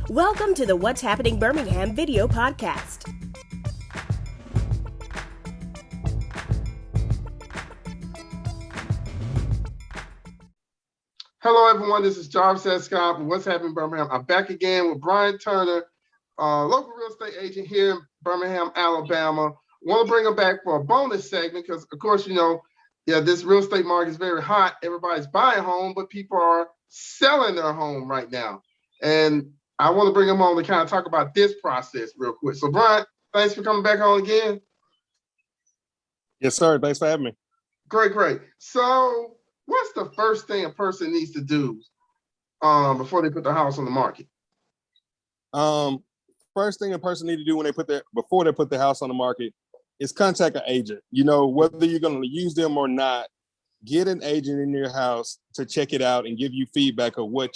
Welcome to the What's Happening Birmingham video podcast. Hello, everyone. This is Jarvis Scott with What's Happening Birmingham. I'm back again with Bryant Turner, local real estate agent here in Birmingham, Alabama. Want to bring him back for a bonus segment because, of course, this real estate market is very hot. Everybody's buying a home, but people are selling their home right now. And I want to bring him on to kind of talk about this process real quick. So, Bryant, thanks for coming back on again. Yes, sir. Thanks for having me. Great. So, what's the first thing a person needs to do before they put their house on the market? First thing a person needs to do before they put their house on the market is contact an agent. Whether you're going to use them or not, get an agent in your house to check it out and give you feedback of what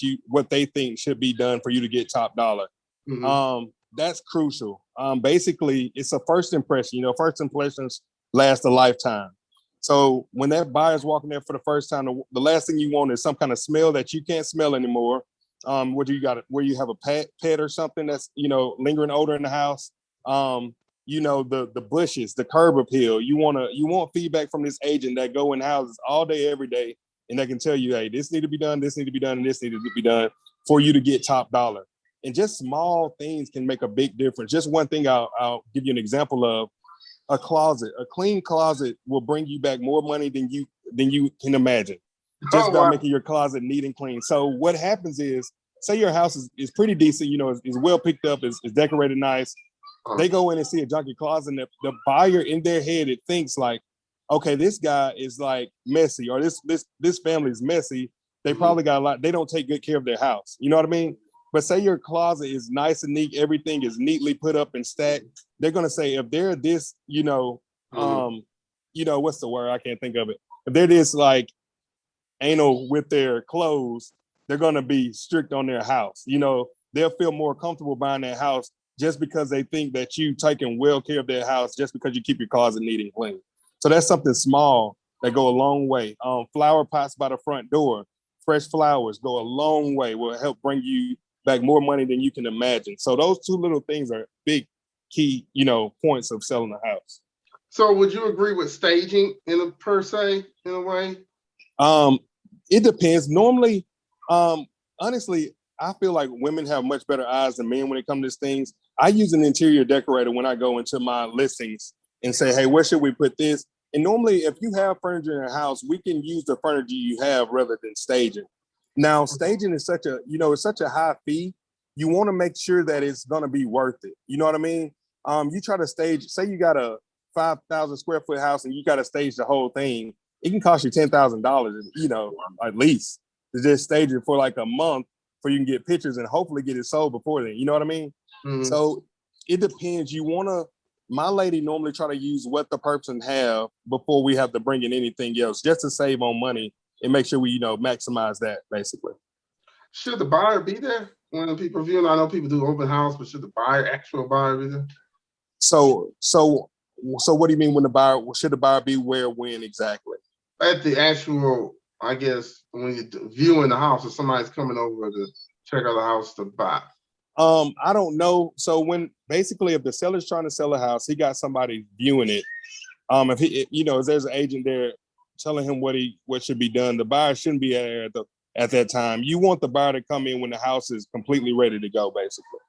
they think should be done for you to get top dollar. Mm-hmm. That's crucial. Basically, it's a first impression. First impressions last a lifetime. So when that buyer's walking there for the first time, the last thing you want is some kind of smell that you can't smell anymore. Where you have a pet or something that's, lingering odor in the house. The bushes, the curb appeal. You want feedback from this agent that go in houses all day, every day, and they can tell you, hey, this need to be done, this need to be done, and this need to be done for you to get top dollar. And just small things can make a big difference. Just one thing I'll give you an example of. A closet, a clean closet will bring you back more money than you can imagine, just by making your closet neat and clean. So what happens is, say your house is pretty decent, is well picked up, is decorated nice. They go in and see a junky closet, and the buyer in their head, it thinks like, okay, this guy is like messy, or this family is messy. They probably got a lot. They don't take good care of their house. You know what I mean? But say your closet is nice and neat, everything is neatly put up and stacked. They're gonna say, if they're this, what's the word? I can't think of it. If they're this like anal with their clothes, they're gonna be strict on their house. They'll feel more comfortable buying their house just because they think that you taking well care of their house, just because you keep your closet neat and clean. So that's something small that go a long way. Flower pots by the front door, fresh flowers go a long way. Will help bring you back more money than you can imagine. So those two little things are big key, points of selling a house. So would you agree with staging in a way? It depends. Normally, honestly, I feel like women have much better eyes than men when it comes to these things. I use an interior decorator when I go into my listings and say, hey, where should we put this? And normally, if you have furniture in your house, we can use the furniture you have rather than staging. Now, staging is such a high fee. You want to make sure that it's going to be worth it. You know what I mean? You try to stage, say you got a 5,000 square foot house and you got to stage the whole thing. It can cost you $10,000, at least, to just stage it for like a month so you can get pictures and hopefully get it sold before then. You know what I mean? Mm-hmm. So it depends. My lady normally try to use what the person have before we have to bring in anything else, just to save on money and make sure we, maximize that basically. Should the buyer be there when people view? I know people do open house, but should the actual buyer be there? So what do you mean should the buyer be where, when exactly? At the actual, I guess, when you're viewing the house, or somebody's coming over to check out the house to buy. I don't know. So if the seller's trying to sell a house, he got somebody viewing it. If there's an agent there telling him what should be done, the buyer shouldn't be there at that time. You want the buyer to come in when the house is completely ready to go, basically.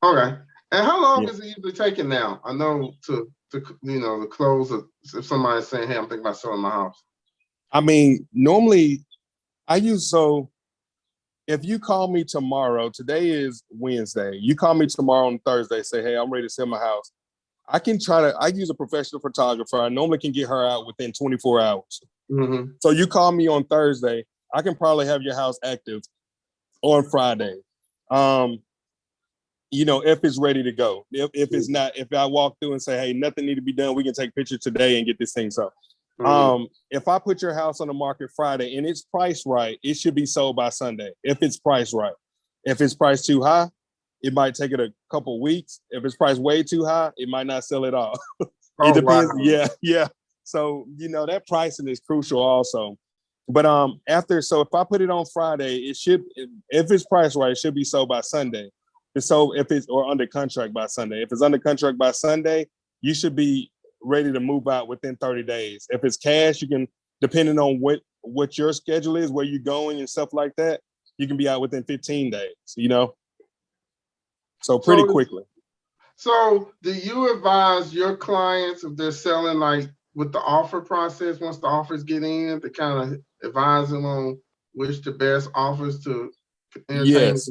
Okay. And how long is it usually taking now? I know to close if somebody's saying, hey, I'm thinking about selling my house. I mean, normally if you call me tomorrow, today is Wednesday, you call me tomorrow on Thursday, say, hey, I'm ready to sell my house. I use a professional photographer. I normally can get her out within 24 hours. Mm-hmm. So you call me on Thursday, I can probably have your house active on Friday. If it's ready to go. If it's not, if I walk through and say, hey, nothing need to be done, we can take pictures today and get this thing sold. Mm-hmm. If I put your house on the market Friday and it's priced right, it should be sold by Sunday. If it's priced right. If it's priced too high, it might take it a couple weeks. If it's priced way too high, it might not sell at all. It depends. Wow. Yeah. So, that pricing is crucial also. But if I put it on Friday, if it's priced right, it should be sold by Sunday. So if it's or under contract by Sunday, if it's under contract by Sunday, you should be ready to move out within 30 days. If it's cash, you can, depending on what your schedule is, where you're going and stuff like that, you can be out within 15 days, So pretty quickly. So do you advise your clients if they're selling like with the offer process, once the offers get in, to kind of advise them on which the best offers to entertain? Yes.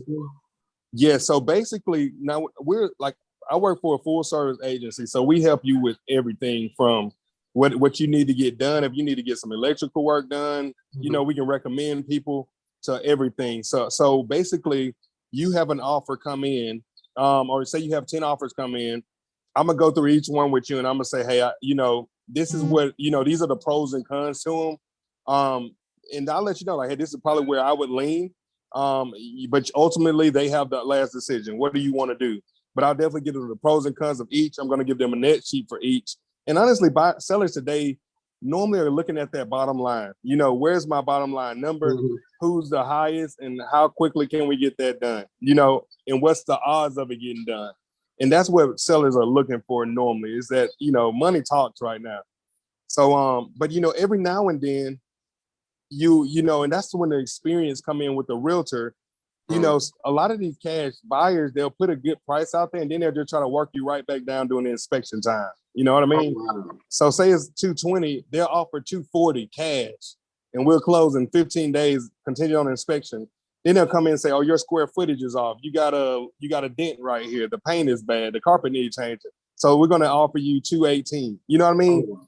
Yeah. So basically now we're like, I work for a full service agency. So we help you with everything from what you need to get done. If you need to get some electrical work done, we can recommend people to everything. So basically you have an offer come in, or say you have 10 offers come in. I'm gonna go through each one with you and I'm gonna say, hey, this is what, these are the pros and cons to them. And I'll let you know, like, hey, this is probably where I would lean. But ultimately they have the last decision. What do you want to do? But I'll definitely give them the pros and cons of each. I'm going to give them a net sheet for each. And honestly, sellers today normally are looking at that bottom line. Where's my bottom line number? Mm-hmm. Who's the highest and how quickly can we get that done? And what's the odds of it getting done? And that's what sellers are looking for normally, is that, money talks right now. So, but, every now and then, and that's when the experience come in with the realtor. A lot of these cash buyers, they'll put a good price out there and then they'll just try to work you right back down during the inspection time. You know what I mean? Oh, wow. So say it's 220, they'll offer 240 cash and we'll close in 15 days, continue on inspection. Then they'll come in and say, oh, your square footage is off. You got a dent right here. The paint is bad. The carpet needs changing. So we're going to offer you 218. You know what I mean? Oh, wow.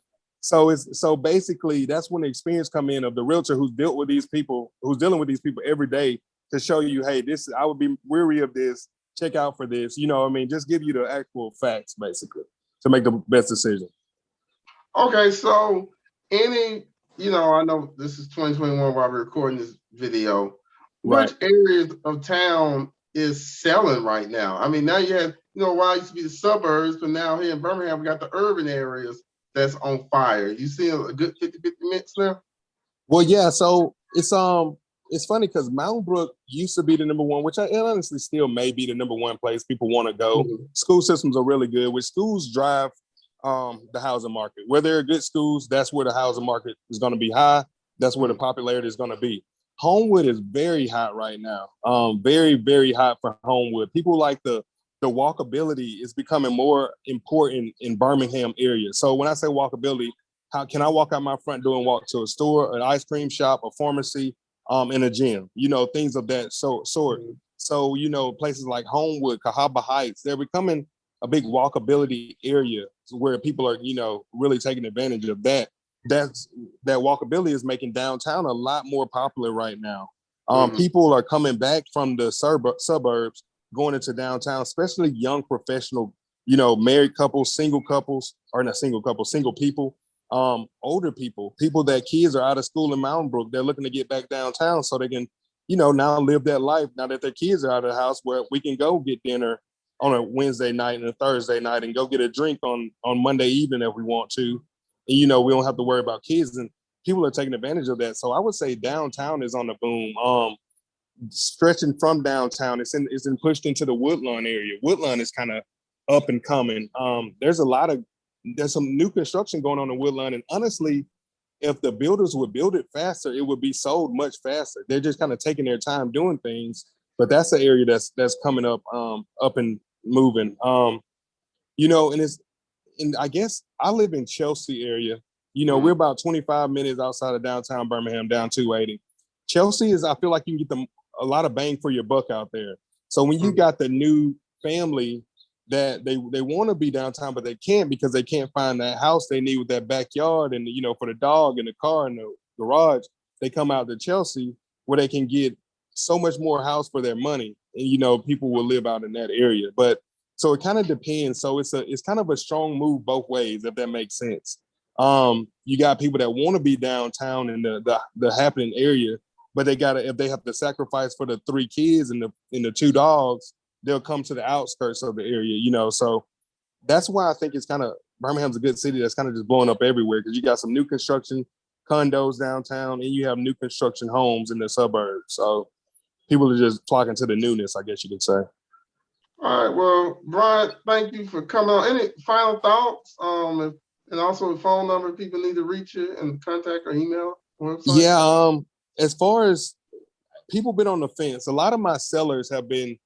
So basically that's when the experience come in of the realtor who's dealing with these people every day, to show you, hey, I would be weary of this. Check out for this. Just give you the actual facts, basically, to make the best decision. Okay, so I know this is 2021 while we're recording this video. Right. Which areas of town is selling right now? I mean, now you have, while it used to be the suburbs, but now here in Birmingham, we got the urban areas that's on fire. You see a good 50-50 mix now? Well, yeah. So it's funny because Mountain Brook used to be the number one, which I honestly still may be the number one place people want to go. Mm-hmm. School systems are really good, which schools drive the housing market. Where there are good schools, that's where the housing market is going to be high. That's where the popularity is going to be. Homewood is very hot right now. Very, very hot for Homewood. People like the walkability is becoming more important in Birmingham area. So when I say walkability, how can I walk out my front door and walk to a store, an ice cream shop, a pharmacy, in a gym, things of that sort. So, places like Homewood, Cahaba Heights, they're becoming a big walkability area where people are, really taking advantage of that. That walkability is making downtown a lot more popular right now. People are coming back from the suburbs, going into downtown, especially young professional, married couples, single people. Older people that kids are out of school in Mountain Brook, they're looking to get back downtown so they can, now live that life now that their kids are out of the house, where we can go get dinner on a Wednesday night and a Thursday night and go get a drink on Monday evening if we want to. And, we don't have to worry about kids, and people are taking advantage of that. So I would say downtown is on the boom. Stretching from downtown, it's pushed into the Woodlawn area. Woodlawn is kind of up and coming. There's some new construction going on in Woodlawn, and honestly, if the builders would build it faster, it would be sold much faster. They're just kind of taking their time doing things, but that's the area that's coming up and moving. And I guess I live in Chelsea area. We're about 25 minutes outside of downtown Birmingham, down 280. Chelsea I feel like you can get a lot of bang for your buck out there. So when you got the new family that they want to be downtown, but they can't because they can't find that house they need with that backyard and, for the dog and the car and the garage, they come out to Chelsea where they can get so much more house for their money. And, people will live out in that area. But so it kind of depends. So it's kind of a strong move both ways, if that makes sense. You got people that want to be downtown in the happening area, but if they have to sacrifice for the 3 kids and the 2 dogs, they'll come to the outskirts of the area, so that's why I think it's kind of, Birmingham's a good city that's kind of just blowing up everywhere, because you got some new construction condos downtown and you have new construction homes in the suburbs. So people are just flocking to the newness, I guess you could say. All right. Well, Brian, thank you for coming on. Any final thoughts? And also a phone number people need to reach you and contact or email website. Yeah. As far as people been on the fence, a lot of my sellers have been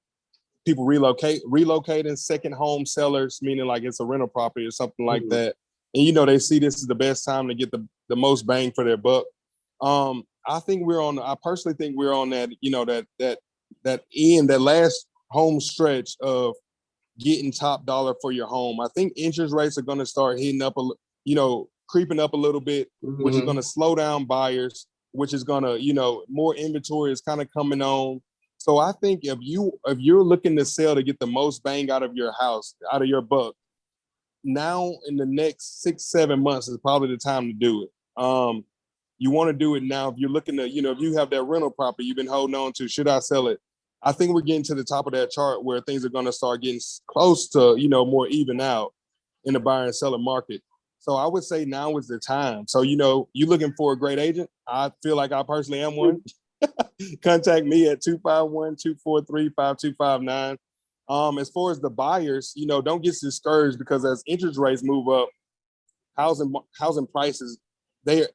people relocating second home sellers, meaning like it's a rental property or something like that. And they see this is the best time to get the most bang for their buck. I personally think we're on that, that last home stretch of getting top dollar for your home. I think interest rates are going to start creeping up a little bit, which is going to slow down buyers, which is going to, more inventory is kind of coming on. So I think if you're looking to sell to get the most bang out of your house, out of your buck, now in the next 6-7 months is probably the time to do it. You want to do it now. If you're looking to, if you have that rental property you've been holding on to, should I sell it? I think we're getting to the top of that chart where things are going to start getting close to, more even out in the buyer and seller market. So I would say now is the time. So, you're looking for a great agent. I feel like I personally am one. Contact me at 251-243-5259. As far as the buyers, don't get discouraged because as interest rates move up, housing prices, I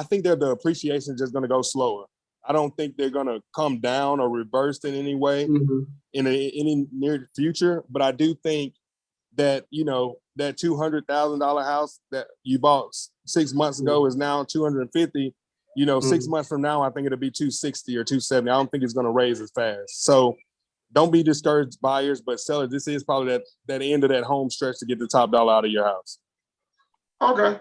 think that the appreciation is just going to go slower. I don't think they're going to come down or reverse in any way in any near future. But I do think that, that $200,000 house that you bought 6 months ago is now $250. 6 months from now, I think it'll be $260 or $270. I don't think it's going to raise as fast. So don't be discouraged, buyers, but sellers. This is probably that end of that home stretch to get the top dollar out of your house. Okay.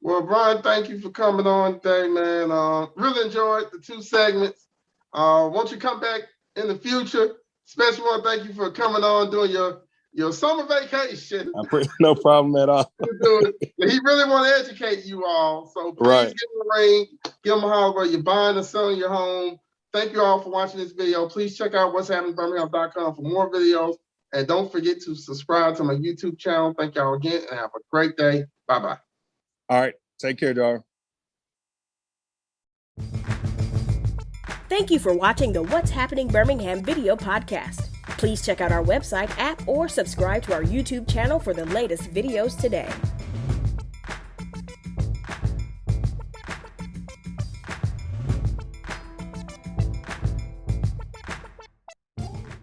Well, Brian, thank you for coming on today, man. Really enjoyed the 2 segments. Won't you come back in the future? Especially want to thank you for coming on, doing your summer vacation. No problem at all. He really want to educate you all. So please give him a ring, give him a holler. You're buying or selling your home. Thank you all for watching this video. Please check out what'shappeningbirmingham.com for more videos. And don't forget to subscribe to my YouTube channel. Thank y'all again and have a great day. Bye-bye. All right. Take care, Dar. Thank you for watching the What's Happening Birmingham video podcast. Please check out our website, app, or subscribe to our YouTube channel for the latest videos today.